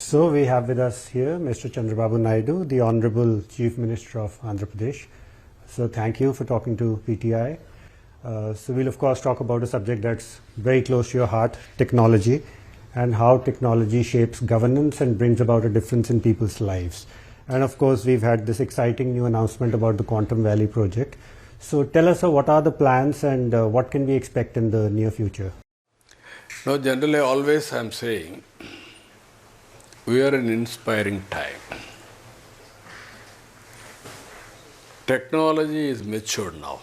So we have with us here Mr. Chandrababu Naidu, the Honorable Chief Minister of Andhra Pradesh. So thank you for talking to PTI. So we'll of course talk about a subject that's very close to your heart, technology, and how technology shapes governance and brings about a difference in people's lives. And of course we've had this exciting new announcement about the Quantum Valley project. So tell us what are the plans and what can we expect in the near future? No, generally always I'm saying we are in inspiring time. Technology is matured now.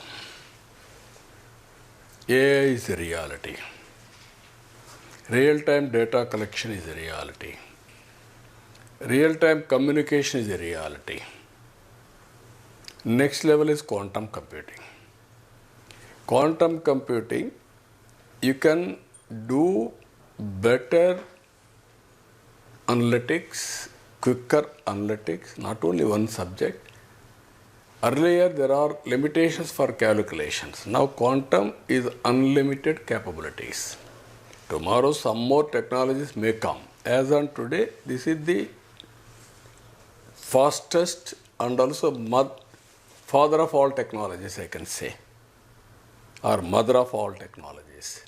AI is a reality. Real-time data collection is a reality. Real-time communication is a reality. Next level is quantum computing. Quantum computing, you can do better analytics, quicker analytics, not only one subject. Earlier there are limitations for calculations. Now quantum is unlimited capabilities. Tomorrow some more technologies may come. As on today, this is the fastest and also father of all technologies, I can say, or mother of all technologies.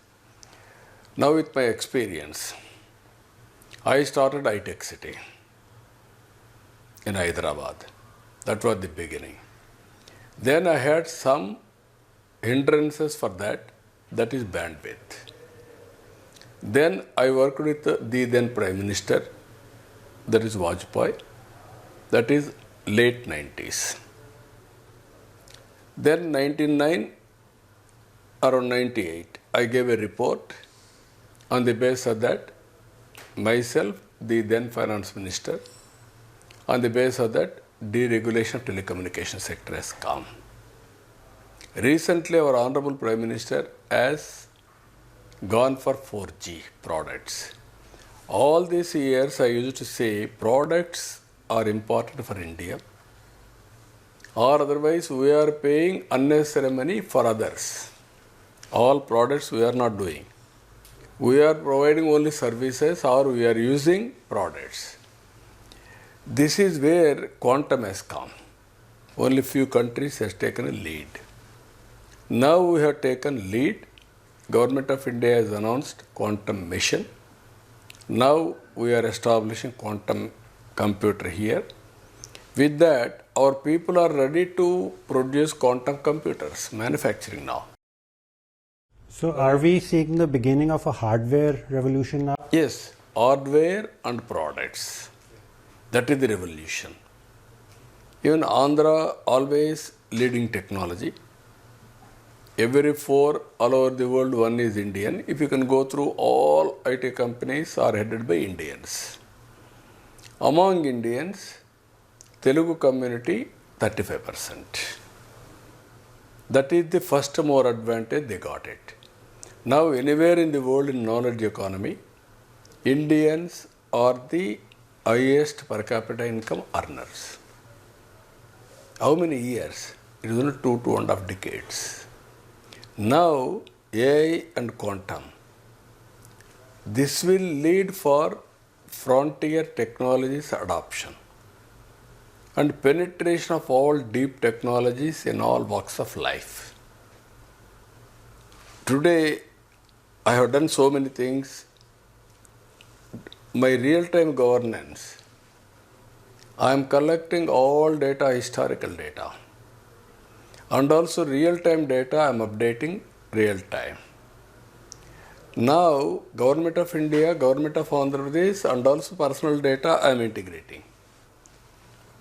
Now with my experience, I started iTech City in Hyderabad. That was the beginning. Then I had some hindrances for that, that is bandwidth. Then I worked with the then Prime Minister, that is Vajpayee, that is late 90s. Then 99, around 98, I gave a report. On the basis of that, myself, the then Finance Minister, on the basis of that, deregulation of telecommunication sector has come. Recently, our Honorable Prime Minister has gone for 4G products. All these years, I used to say products are important for India, or otherwise we are paying unnecessary money for others. All products we are not doing. We are providing only services or we are using products. This is where quantum has come. Only few countries has taken a lead. Now we have taken lead. Government of India has announced quantum mission. Now we are establishing quantum computer here. With that, our people are ready to produce quantum computers, manufacturing now. So are we seeing the beginning of a hardware revolution now? Yes, hardware and products. That is the revolution. Even Andhra always leading technology. Every 4 all over the world, one is Indian. If you can go through, all IT companies are headed by Indians. Among Indians, Telugu community 35%. That is the first more advantage they got it. Now anywhere in the world in knowledge economy, Indians are the highest per capita income earners. How many years? It is only 2.5 decades. Now AI and quantum, this will lead for frontier technologies adoption and penetration of all deep technologies in all walks of life. Today, I have done so many things. My real-time governance, I am collecting all data, historical data. And also real-time data, I am updating real-time. Now, Government of India, Government of Andhra Pradesh, and also personal data, I am integrating.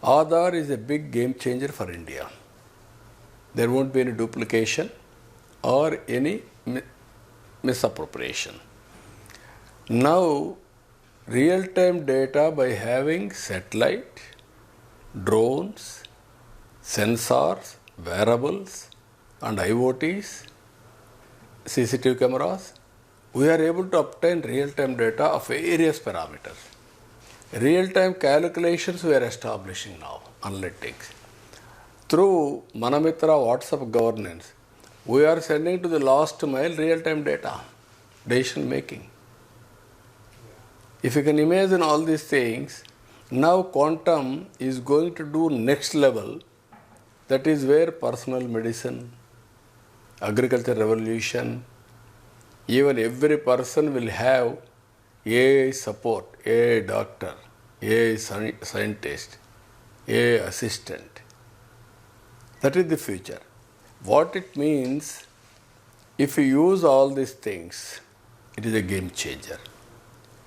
Aadhaar is a big game changer for India. There won't be any duplication or any misappropriation. Now, real-time data by having satellite, drones, sensors, wearables, and IoTs, CCTV cameras, we are able to obtain real-time data of various parameters. Real-time calculations we are establishing now, analytics. Through Manamitra WhatsApp governance, we are sending to the last mile real-time data, decision making. If you can imagine all these things, now quantum is going to do next level. That is where personal medicine, agriculture revolution, even every person will have AI support, AI doctor, AI scientist, AI assistant. That is the future. What it means, if you use all these things, it is a game changer.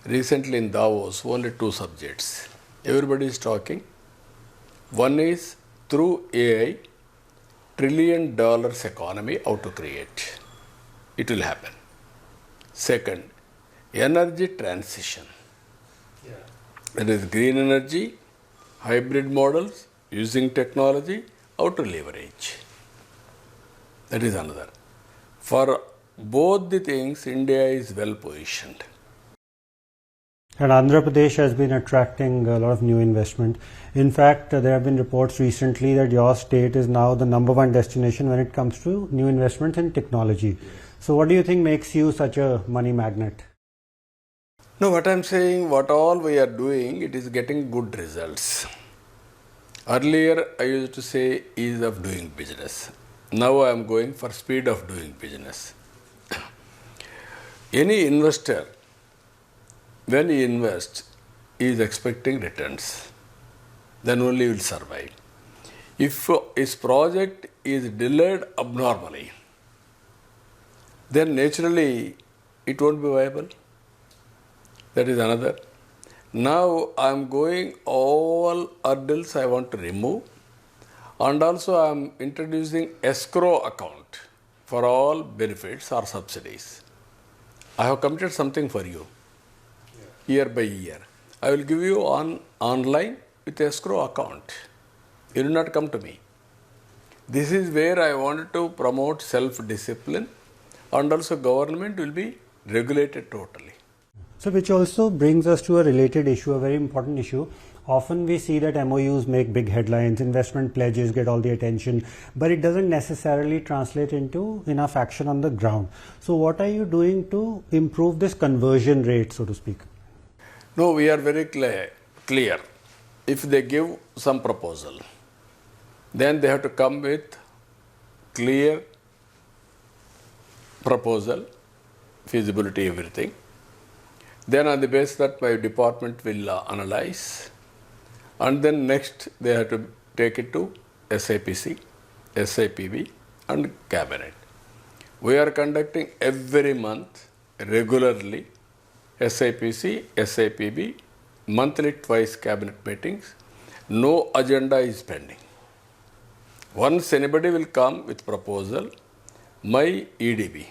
Recently in Davos, only 2 subjects. Everybody is talking. One is through AI, $1 trillion economy, how to create. It will happen. Second, energy transition. That is green energy, hybrid models, using technology, how to leverage. That is another. For both the things, India is well positioned. And Andhra Pradesh has been attracting a lot of new investment. In fact, there have been reports recently that your state is now the #1 destination when it comes to new investments in technology. So what do you think makes you such a money magnet? No, what I'm saying, what all we are doing, it is getting good results. Earlier, I used to say ease of doing business. Now I am going for speed of doing business. Any investor, when he invests, he is expecting returns. Then only he will survive. If his project is delayed abnormally, then naturally it won't be viable. That is another. Now I am going all hurdles I want to remove, and also I am introducing escrow account for all benefits or subsidies. I have committed something for you, year by year. I will give you online with escrow account. You do not come to me. This is where I wanted to promote self-discipline, and also government will be regulated totally. So which also brings us to a related issue, a very important issue. Often we see that MOUs make big headlines, investment pledges get all the attention, but it doesn't necessarily translate into enough action on the ground. So what are you doing to improve this conversion rate, so to speak? No, we are very clear. If they give some proposal, then they have to come with clear proposal, feasibility, everything. Then on the basis that my department will analyze, and then next they have to take it to SIPC, SIPB and cabinet. We are conducting every month regularly SIPC, SIPB, monthly twice cabinet meetings. No agenda is pending. Once anybody will come with proposal, my EDB,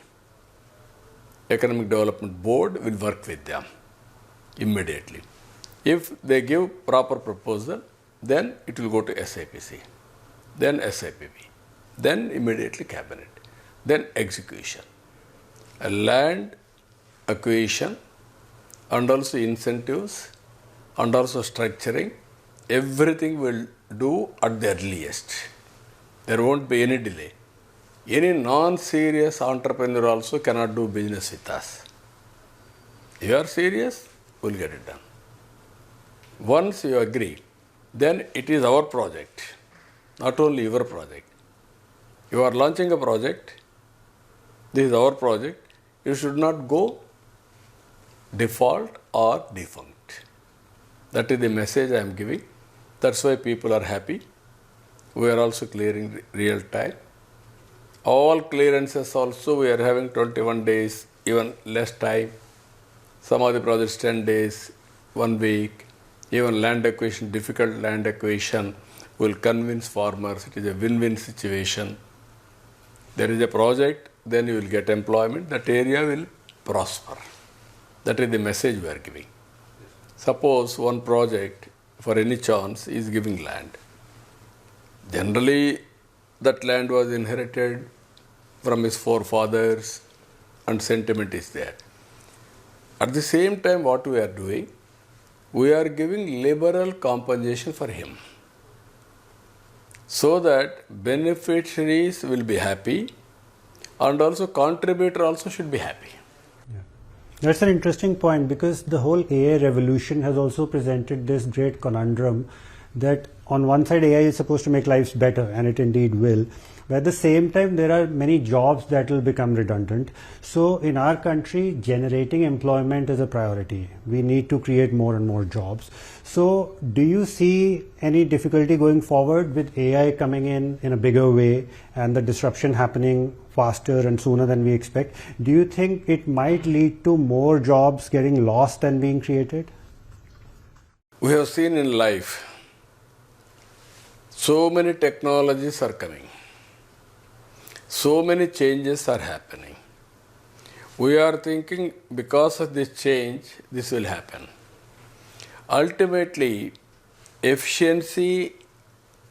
Economic Development Board, will work with them immediately. If they give proper proposal, then it will go to SIPC, then SIPB, then immediately cabinet, then execution. A land acquisition and also incentives and also structuring, everything will do at the earliest. There won't be any delay. Any non-serious entrepreneur also cannot do business with us. If you are serious, we'll get it done. Once you agree, then it is our project, not only your project. You are launching a project, this is our project, you should not go default or defunct. That is the message I am giving. That's why people are happy. We are also clearing real time. All clearances also we are having 21 days, even less time. Some of the projects 10 days, 1 week. Even land acquisition, difficult land acquisition will convince farmers. It is a win-win situation. There is a project, then you will get employment. That area will prosper. That is the message we are giving. Suppose one project, for any chance, is giving land. Generally, that land was inherited from his forefathers and sentiment is there. At the same time, what we are doing, we are giving liberal compensation for him so that beneficiaries will be happy and also contributor also should be happy. Yeah. That's an interesting point, because the whole AI revolution has also presented this great conundrum that on one side AI is supposed to make lives better, and it indeed will, but at the same time there are many jobs that will become redundant. So in our country, generating employment is a priority. We need to create more and more jobs. So do you see any difficulty going forward with AI coming in a bigger way and the disruption happening faster and sooner than we expect? Do you think it might lead to more jobs getting lost than being created? We have seen in life, so many technologies are coming. So many changes are happening. We are thinking because of this change, this will happen. Ultimately, efficiency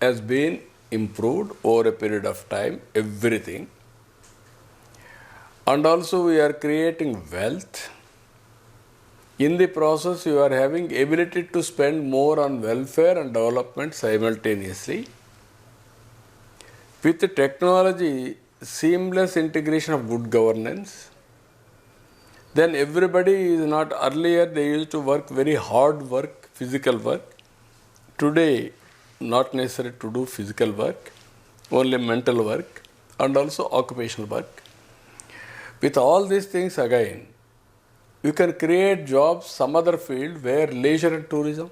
has been improved over a period of time, everything. And also we are creating wealth. In the process, you are having ability to spend more on welfare and development simultaneously. With the technology, seamless integration of good governance, then everybody is not, earlier they used to work very hard work, physical work. Today, not necessary to do physical work, only mental work and also occupational work. With all these things again, you can create jobs, some other field where leisure and tourism.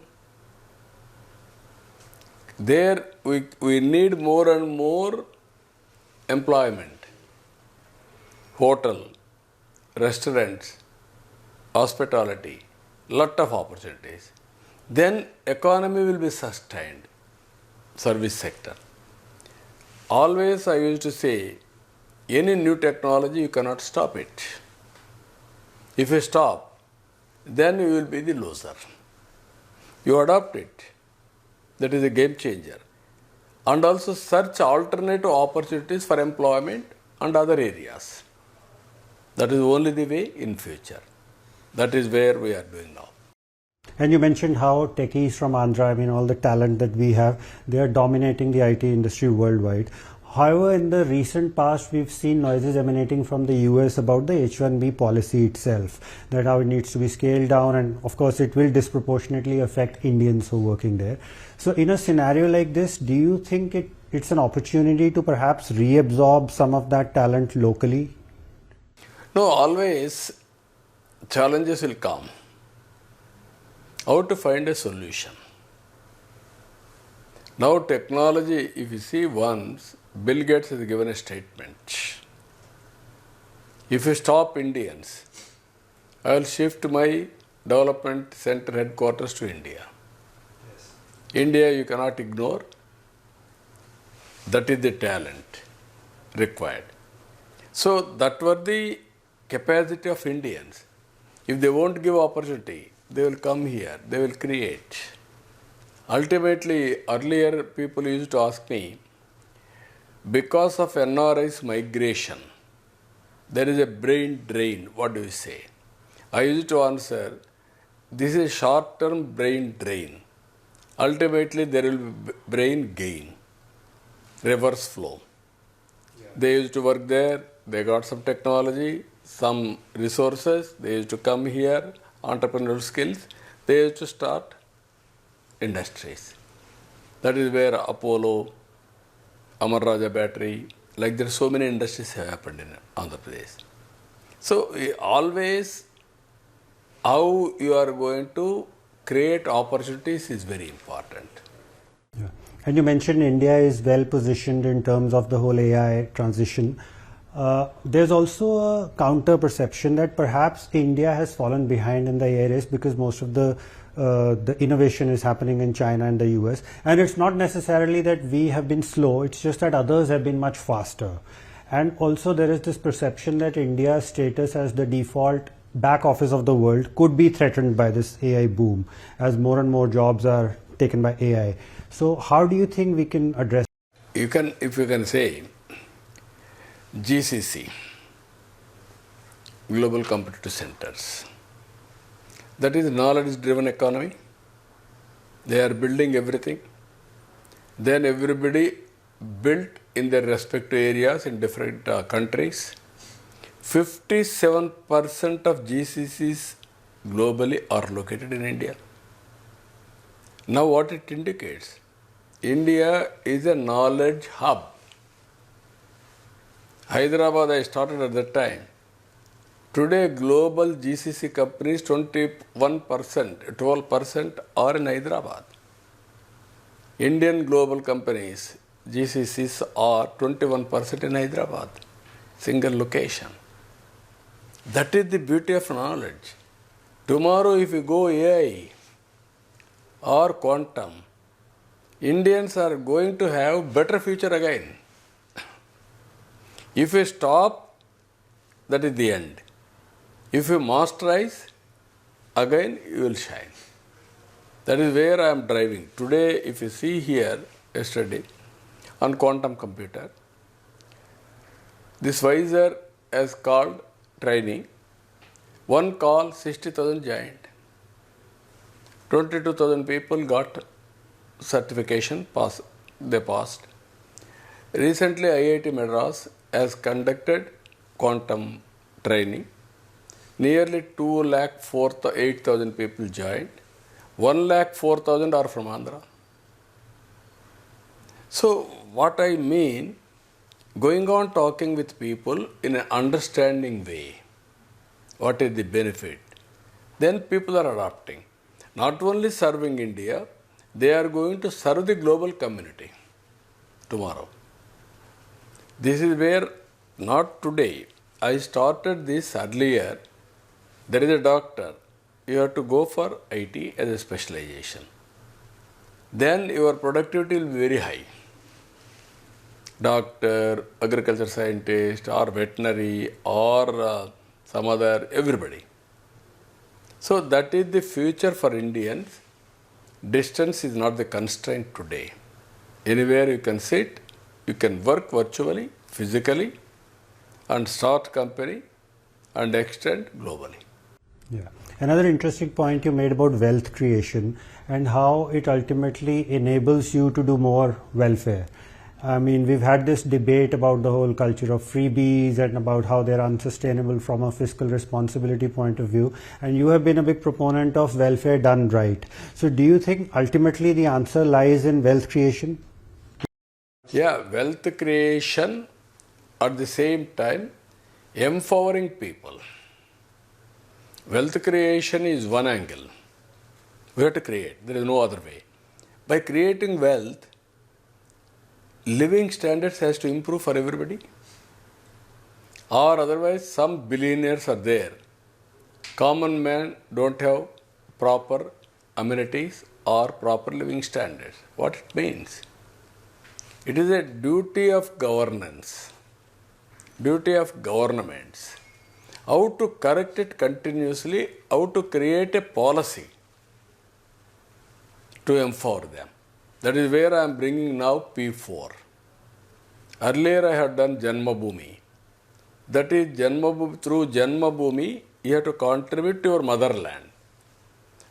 There we need more and more employment. Hotel, restaurants, hospitality, lot of opportunities. Then economy will be sustained, service sector. Always I used to say, any new technology you cannot stop it. If you stop, then you will be the loser. You adopt it. That is a game changer. And also search alternative opportunities for employment and other areas. That is only the way in future. That is where we are doing now. And you mentioned how techies from Andhra, I mean, all the talent that we have, they are dominating the IT industry worldwide. However, in the recent past, we've seen noises emanating from the US about the H-1B policy itself, that how it needs to be scaled down, and of course it will disproportionately affect Indians who are working there. So in a scenario like this, do you think it's an opportunity to perhaps reabsorb some of that talent locally? No, always challenges will come. How to find a solution? Now technology, if you see once, Bill Gates has given a statement. If you stop Indians, I will shift my development center headquarters to India. Yes. India you cannot ignore. That is the talent required. So that was the capacity of Indians. If they won't give opportunity, they will come here, they will create. Ultimately, earlier people used to ask me, because of NRI's migration, there is a brain drain. What do you say? I used to answer, this is short-term brain drain. Ultimately, there will be brain gain, reverse flow. Yeah. They used to work there, they got some technology, some resources, they used to come here, entrepreneurial skills, they used to start industries. That is where Apollo, Amaravati battery, like there are so many industries have happened in Andhra Pradesh. So always how you are going to create opportunities is very important. Yeah. And you mentioned India is well positioned in terms of the whole AI transition. There's also a counter perception that perhaps India has fallen behind in the AI race because most of the innovation is happening in China and the US. And it's not necessarily that we have been slow, it's just that others have been much faster. And also there is this perception that India's status as the default back office of the world could be threatened by this AI boom as more and more jobs are taken by AI. So how do you think we can address? If you can say GCC, Global Competitive Centers, that is knowledge-driven economy. They are building everything. Then everybody built in their respective areas in different countries. 57% of GCCs globally are located in India. Now what it indicates? India is a knowledge hub. Hyderabad I started at that time. Today global GCC companies 21%, 12% are in Hyderabad. Indian global companies, GCCs are 21% in Hyderabad, single location. That is the beauty of knowledge. Tomorrow if you go AI or quantum, Indians are going to have better future again. If you stop, that is the end. If you masterize, again you will shine. That is where I am driving. Today, if you see here, yesterday, on quantum computer, this Visor has called training. One call, 60,000 joined. 22,000 people got certification, they passed. Recently, IIT Madras has conducted quantum training. Nearly 2,08,000 people joined. 1,04,000 are from Andhra. So, what I mean, going on talking with people in an understanding way, what is the benefit, then people are adopting. Not only serving India, they are going to serve the global community tomorrow. This is where, not today, I started this earlier. There is a doctor, you have to go for IT as a specialization. Then your productivity will be very high. Doctor, agriculture scientist, or veterinary, or some other, everybody. So that is the future for Indians. Distance is not the constraint today. Anywhere you can sit, you can work virtually, physically, and start company and extend globally. Yeah. Another interesting point you made about wealth creation and how it ultimately enables you to do more welfare. I mean, we've had this debate about the whole culture of freebies and about how they're unsustainable from a fiscal responsibility point of view. And you have been a big proponent of welfare done right. So do you think ultimately the answer lies in wealth creation? Yeah, wealth creation, at the same time empowering people. Wealth creation is one angle. We have to create. There is no other way. By creating wealth, living standards has to improve for everybody. Or otherwise, some billionaires are there. Common man don't have proper amenities or proper living standards. What it means? It is a duty of governance, duty of governments, how to correct it continuously, how to create a policy to empower them. That is where I am bringing now P4. Earlier I had done Janmabhoomi. That is through Janmabhoomi, you have to contribute to your motherland.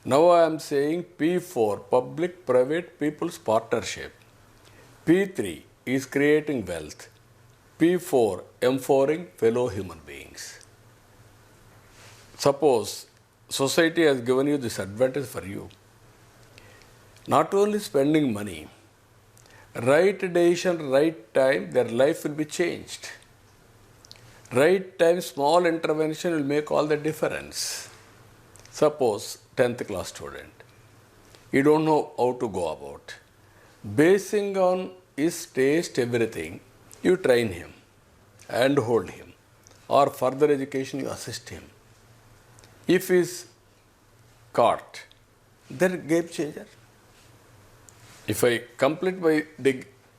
Now I am saying P4, public-private people's partnership. P3 is creating wealth. P4, empowering fellow human beings. Suppose society has given you this advantage for you. Not only spending money, right decision, right time, their life will be changed. Right time, small intervention will make all the difference. Suppose 10th class student, you don't know how to go about. Basing on his taste, everything, you train him and hold him. Or further education, you assist him. If he is caught, then game changer. If I complete my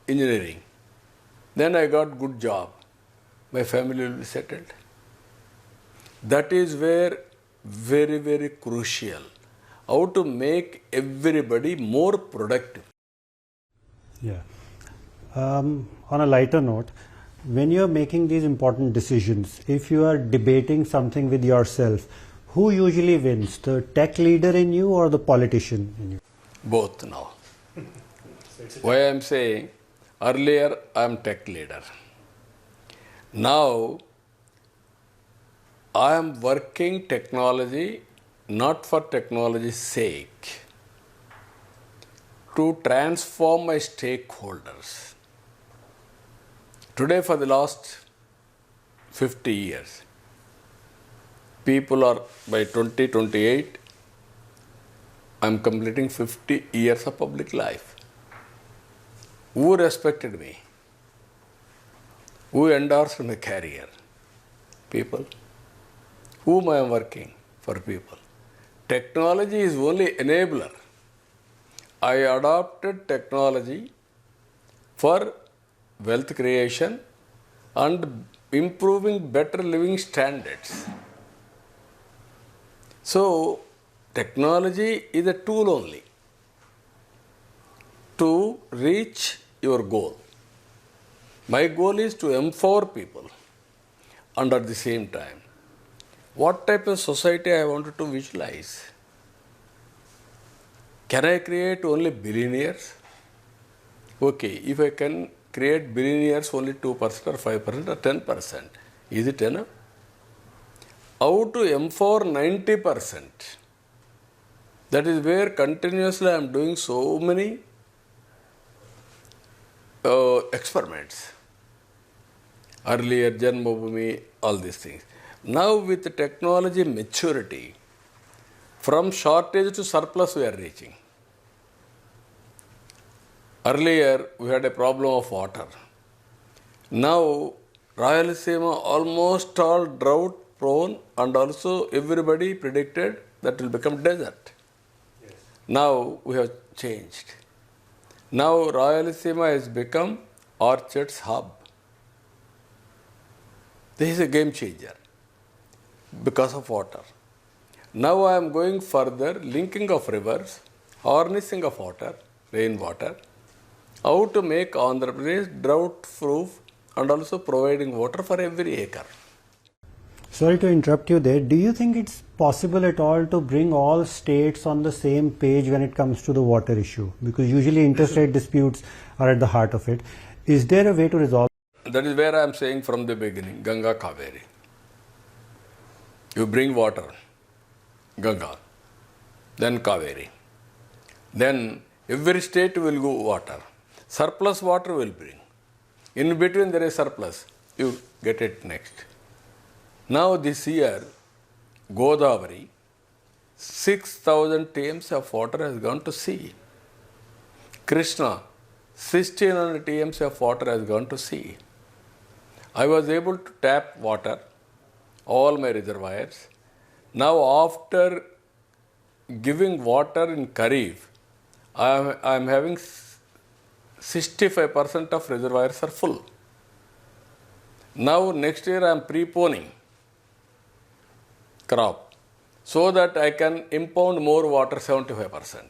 engineering, then I got good job. My family will be settled. That is where very, very crucial. How to make everybody more productive. Yeah. On a lighter note, when you're making these important decisions, if you are debating something with yourself, who usually wins, the tech leader in you or the politician in you? Both now. Why I am saying, earlier I am tech leader. Now, I am working technology not for technology's sake, to transform my stakeholders. Today, for the last 50 years, people are, by 2028, I'm completing 50 years of public life. Who respected me? Who endorsed my career? People. Whom I am working for people. Technology is only enabler. I adopted technology for wealth creation and improving better living standards. So, technology is a tool only to reach your goal. My goal is to empower people, and at the same time, what type of society I wanted to visualize? Can I create only billionaires? Okay, if I can create billionaires only 2% or 5% or 10%, is it enough? How to empower 90%? That is where continuously I am doing so many experiments. Earlier, Janmabhoomi, all these things. Now with the technology maturity, from shortage to surplus we are reaching. Earlier, we had a problem of water. Now, Rayalaseema almost all drought prone, and also everybody predicted that will become desert. Yes. Now, we have changed. Now, Rayalaseema has become orchards hub. This is a game changer because of water. Now I am going further, linking of rivers, harnessing of water, rainwater, how to make Andhra Pradesh drought-proof and also providing water for every acre. Sorry to interrupt you there. Do you think it's possible at all to bring all states on the same page when it comes to the water issue? Because usually interstate disputes are at the heart of it. Is there a way to resolve? That is where I am saying from the beginning, Ganga Kaveri. You bring water, Ganga, then Kaveri. Then every state will go water. Surplus water will bring. In between there is surplus. You get it next. Now this year, Godavari, 6,000 TMs of water has gone to sea. Krishna, 1,600 TMs of water has gone to sea. I was able to tap water, all my reservoirs. Now after giving water in Kharif, I am having 65% of reservoirs are full. Now next year I am preponing crop so that I can impound more water, 75%.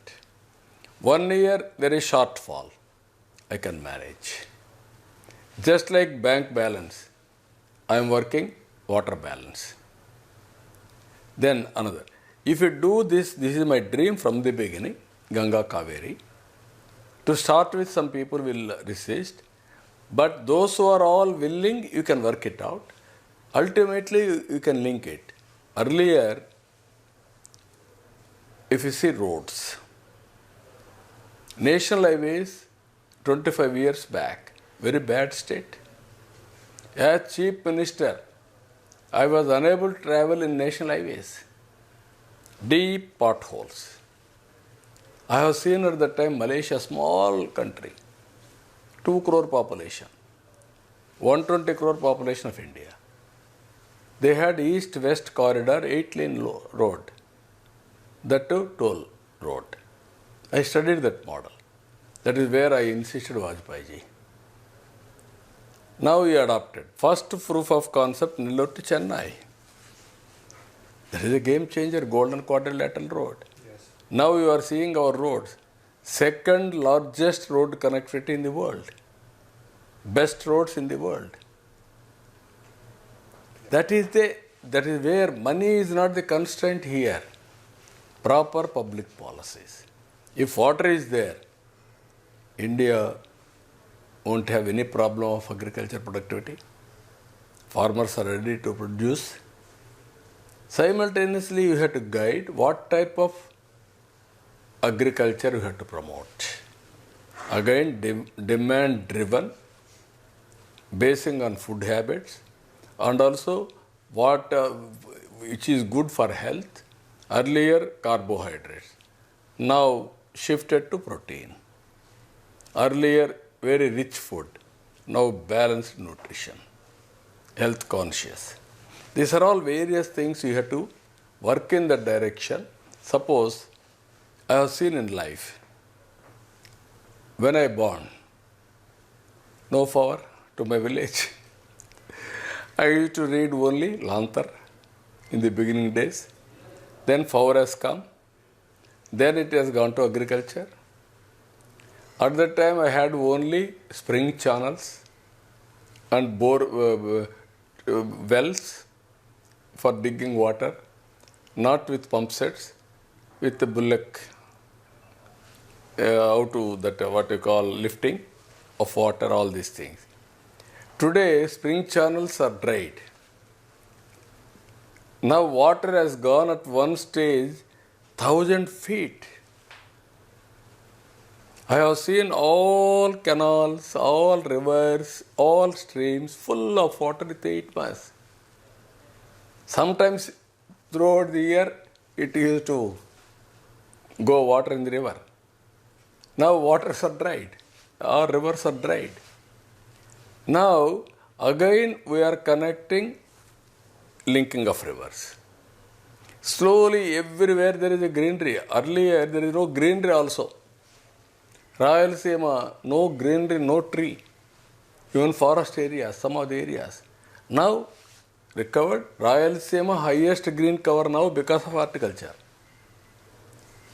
1 year there is shortfall, I can manage. Just like bank balance, I am working water balance. Then another. If you do this, this is my dream from the beginning, Ganga Kaveri. To start with, some people will resist, but those who are all willing, you can work it out. Ultimately, you can link it. Earlier, if you see roads, national highways, 25 years back, very bad state. As Chief Minister, I was unable to travel in national highways. Deep potholes. I have seen at that time Malaysia, small country, 2 crore population, 120 crore population of India. They had east-west corridor, 8-lane road, that too toll road. I studied that model. That is where I insisted Vajpayee ji. Now we adopted. First proof of concept, Nellore to Chennai. That is a game changer, Golden Quadrilateral Road. Yes. Now you are seeing our roads. Second largest road connectivity in the world. Best roads in the world. That is where money is not the constraint here. Proper public policies. If water is there, India won't have any problem of agriculture productivity. Farmers are ready to produce. Simultaneously, you have to guide what type of agriculture you have to promote. Again, demand driven, basing on food habits, and also what which is good for health. Earlier, carbohydrates. Now shifted to protein. Earlier, very rich food. Now balanced nutrition. Health conscious. These are all various things you have to work in that direction. Suppose I have seen in life, when I born, no power to my village. I used to read only Lantar in the beginning days. Then power has come. Then it has gone to agriculture. At that time I had only spring channels and bore wells for digging water, not with pump sets, with the bullock out to that what you call lifting of water, all these things. Today spring channels are dried. Now water has gone at one stage 1,000 feet. I have seen all canals, all rivers, all streams full of water with 8 months. Sometimes throughout the year it used to go water in the river. Now waters are dried, our rivers are dried. Now again we are connecting linking of rivers. Slowly everywhere there is a greenery. Earlier there is no greenery also. Rayalaseema, no greenery, no tree. Even forest areas, some of the areas. Now recovered. Rayalaseema highest green cover now because of horticulture.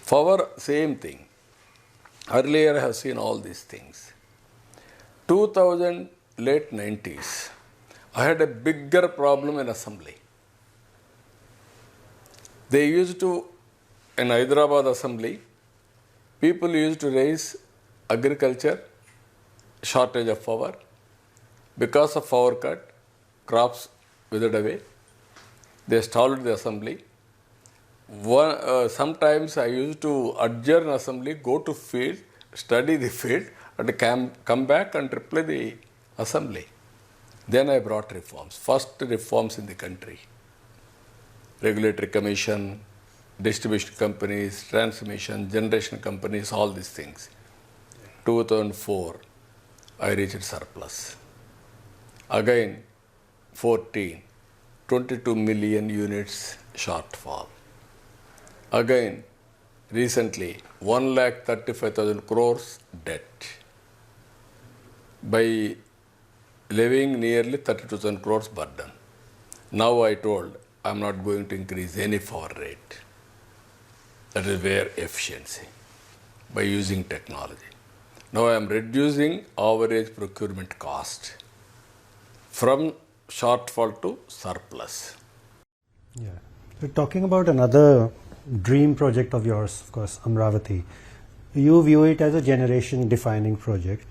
Power, same thing. Earlier I have seen all these things. 2000, late 90s, I had a bigger problem in assembly. They used to, in Hyderabad assembly, people used to raise agriculture, shortage of power. Because of power cut, crops withered away. They stalled the assembly. Sometimes I used to adjourn assembly, go to field, study the field, and come back and reply the assembly. Then I brought reforms. First reforms in the country. Regulatory commission, distribution companies, transmission, generation companies, all these things. 2004, I reached surplus. Again, 14, 22 million units shortfall. Again, recently, 1,35,000 crores debt. By levying nearly 32,000 crores burden. Now I told, I am not going to increase any power rate. That is where efficiency, by using technology. Now I am reducing average procurement cost from shortfall to surplus. Yeah. So talking about another dream project of yours, of course, Amaravati. You view it as a generation-defining project.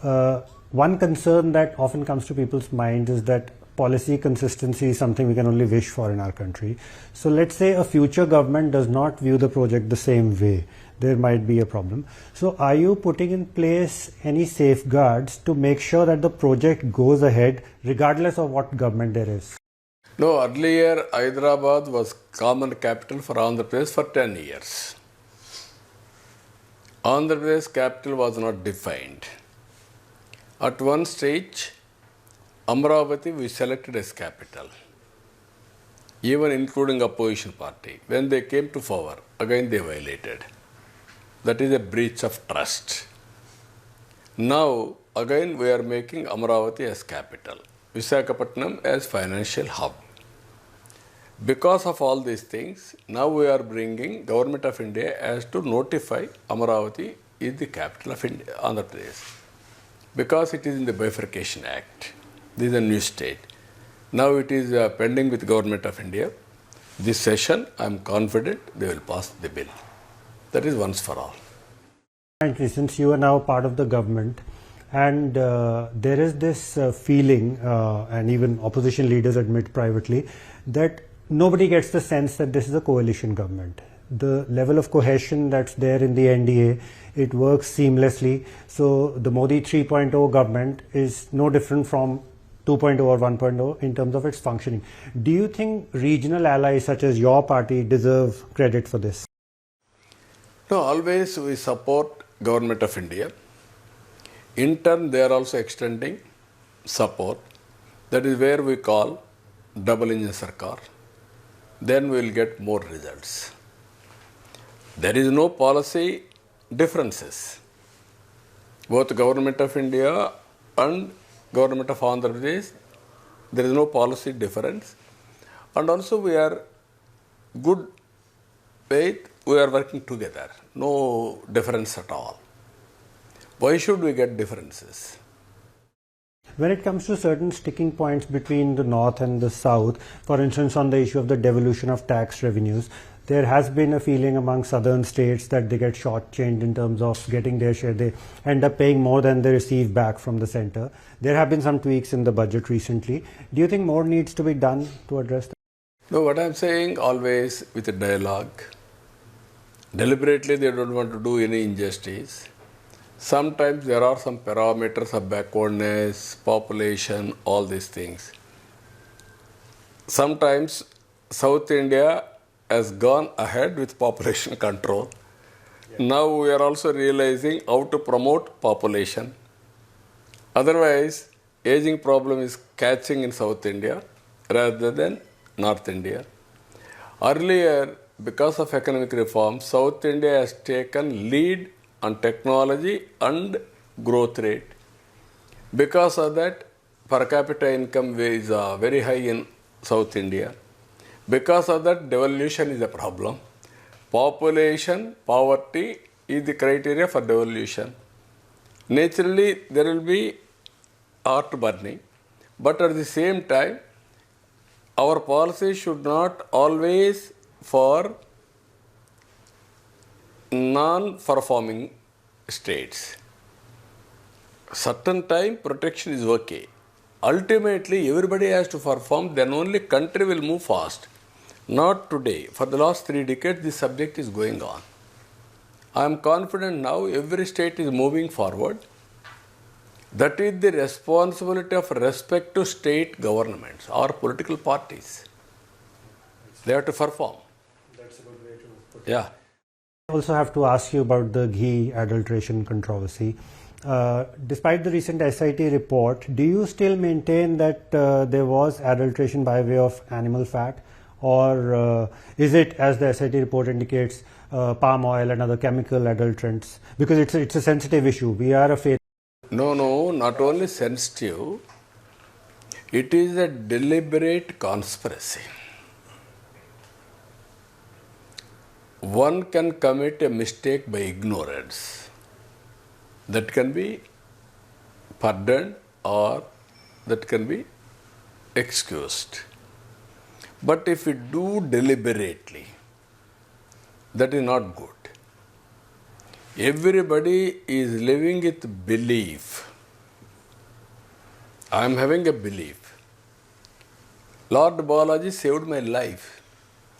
One concern that often comes to people's minds is that policy consistency is something we can only wish for in our country. So let's say a future government does not view the project the same way. There might be a problem. So are you putting in place any safeguards to make sure that the project goes ahead regardless of what government there is? No, earlier Hyderabad was common capital for Andhra Pradesh for 10 years. Andhra Pradesh capital was not defined. At one stage, Amaravati we selected as capital, even including opposition party. When they came to power, again they violated. That is a breach of trust. Now, again we are making Amaravati as capital, Visakhapatnam as financial hub. Because of all these things, now we are bringing Government of India as to notify Amaravati is the capital of India, Andhra Pradesh. Because it is in the Bifurcation Act. This is a new state. Now it is pending with Government of India. This session, I am confident they will pass the bill. That is once for all. Since you are now part of the government, and there is this feeling, and even opposition leaders admit privately, that nobody gets the sense that this is a coalition government. The level of cohesion that's there in the NDA, it works seamlessly. So the Modi 3.0 government is no different from 2.0 or 1.0 in terms of its functioning. Do you think regional allies such as your party deserve credit for this? No, always we support Government of India. In turn, they are also extending support. That is where we call double engine sarkar. Then we will get more results. There is no policy differences. Both Government of India and Government of Andhra Pradesh, there is no policy difference. And also we are good faith, we are working together. No difference at all. Why should we get differences? When it comes to certain sticking points between the north and the south, for instance on the issue of the devolution of tax revenues, there has been a feeling among southern states that they get shortchanged in terms of getting their share. They end up paying more than they receive back from the center. There have been some tweaks in the budget recently. Do you think more needs to be done to address that? No, what I am saying always with a dialogue. Deliberately they don't want to do any injustice. Sometimes there are some parameters of backwardness, population, all these things. Sometimes South India has gone ahead with population control. Yeah. Now we are also realizing how to promote population. Otherwise, aging problem is catching in South India rather than North India. Earlier, because of economic reform, South India has taken lead on technology and growth rate. Because of that, per capita income is very high in South India. Because of that, devolution is a problem. Population, poverty is the criteria for devolution. Naturally, there will be heart burning, but at the same time, our policy should not always for non-performing states. Certain time protection is okay. Ultimately, everybody has to perform, then only country will move fast. Not today. For the last 3 decades, this subject is going on. I am confident now every state is moving forward. That is the responsibility of respect to state governments or political parties. They have to perform. That's a good way to put it. Yeah. I also have to ask you about the ghee adulteration controversy. Despite the recent SIT report, do you still maintain that there was adulteration by way of animal fat? Or is it, as the SIT report indicates, palm oil and other chemical adulterants? Because it's a sensitive issue. We are a faith. No, not only sensitive, it is a deliberate conspiracy. One can commit a mistake by ignorance. That can be pardoned or that can be excused. But if we do deliberately, that is not good. Everybody is living with belief. I am having a belief. Lord Balaji saved my life.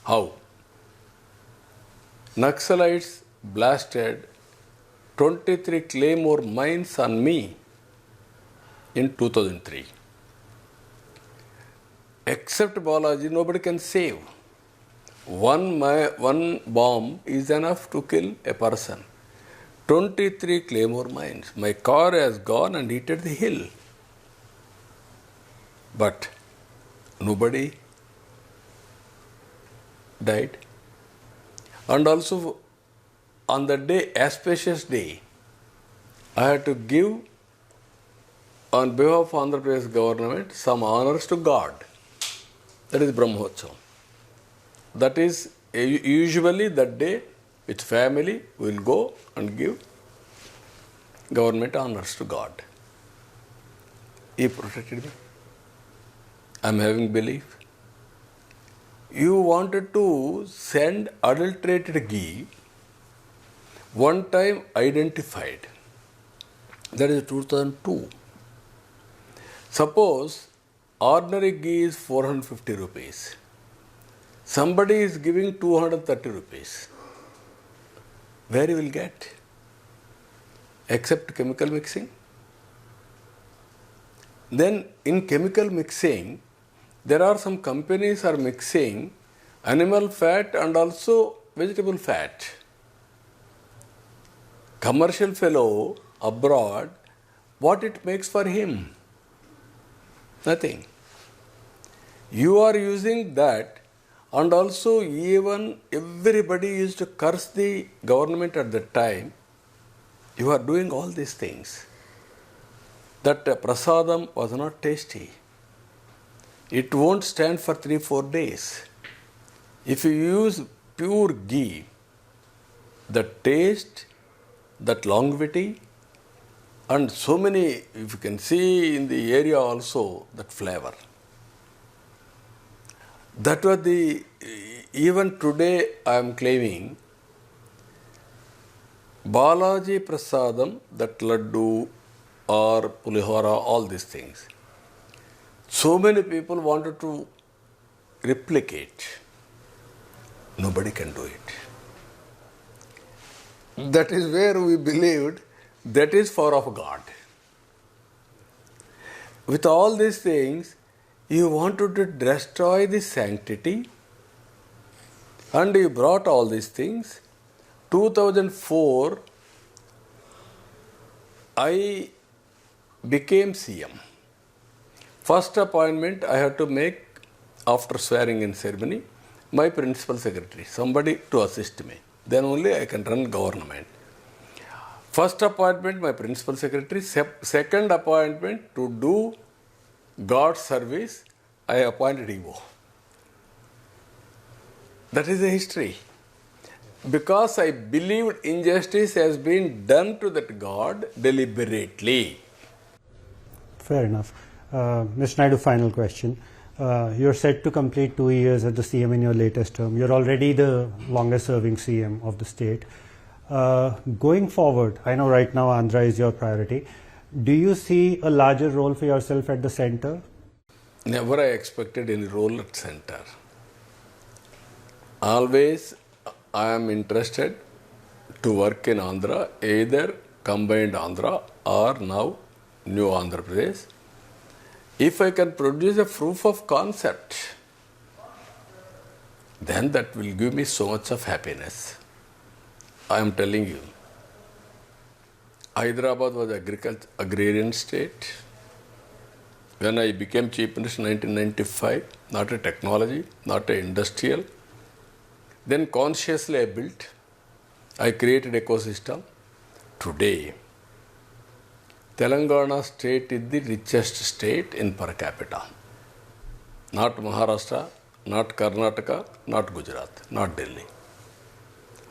How? Naxalites blasted 23 Claymore mines on me in 2003. Except Balaji, nobody can save. One bomb is enough to kill a person. 23 Claymore mines. My car has gone and hit the hill. But nobody died. And also on the day, auspicious day, I had to give on behalf of Andhra Pradesh government some honors to God. That is Brahmotsavam. That is usually that day with family we will go and give government honors to God. He protected me. I am having belief. You wanted to send adulterated ghee, one time identified. That is 2002. Suppose ordinary ghee is 450 rupees. Somebody is giving 230 rupees. Where you will get? Except chemical mixing. Then in chemical mixing, there are some companies are mixing animal fat and also vegetable fat. Commercial fellow abroad, what it makes for him? Nothing. You are using that, and also even everybody used to curse the government at that time. You are doing all these things. That prasadam was not tasty. It won't stand for 3-4 days. If you use pure ghee, the taste, that longevity, and so many, if you can see in the area also, that flavor. That was the, even today I am claiming, Balaji Prasadam, that laddu or pulihora, all these things. So many people wanted to replicate. Nobody can do it. That is where we believed that is power of God. With all these things, you wanted to destroy the sanctity, and you brought all these things. 2004, I became CM. First appointment I had to make after swearing in ceremony, my principal secretary, somebody to assist me. Then only I can run government. First appointment, my principal secretary. Second appointment, to do God's service, I appointed EO. That is the history. Because I believed injustice has been done to that God deliberately. Fair enough. Mr. Naidu, final question. You're set to complete 2 years as the CM in your latest term. You're already the longest serving CM of the state. Going forward, I know right now Andhra is your priority. Do you see a larger role for yourself at the center? Never I expected any role at center. Always I am interested to work in Andhra, either combined Andhra or now new Andhra Pradesh. If I can produce a proof of concept, then that will give me so much of happiness. I am telling you, Hyderabad was agrarian state. When I became Chief Minister in 1995, not a technology, not a industrial. Then consciously I built, I created ecosystem. Today, Telangana state is the richest state in per capita. Not Maharashtra, not Karnataka, not Gujarat, not Delhi.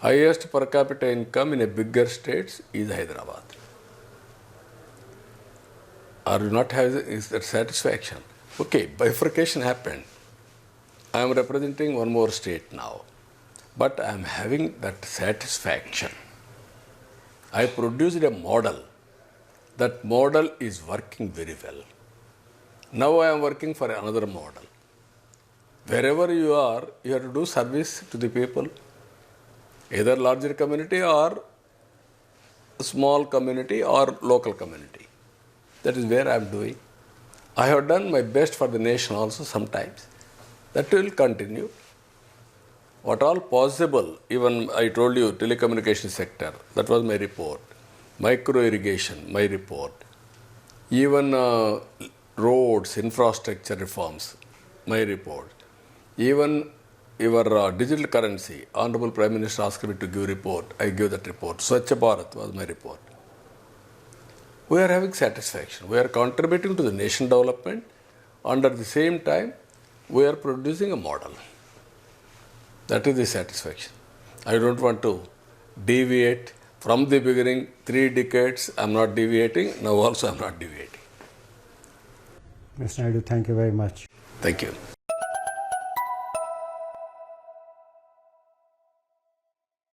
Highest per capita income in a bigger states is Hyderabad. Are you not having is that satisfaction? Okay, bifurcation happened. I am representing one more state now. But I am having that satisfaction. I produced a model. That model is working very well. Now I am working for another model. Wherever you have to do service to the people, either larger community or small community or local community. That is where I am doing. I have done my best for the nation also sometimes. That will continue. What all possible, even I told you, telecommunication sector, that was my report. Micro irrigation, my report. Even roads, infrastructure reforms, my report. Even your digital currency, Honorable Prime Minister asked me to give report, I give that report. Swachh Bharat was my report. We are having satisfaction. We are contributing to the nation development, and at the same time, we are producing a model. That is the satisfaction. I don't want to deviate. From the beginning, 3 decades, I am not deviating. Now also I am not deviating. Mr. Naidu, thank you very much. Thank you.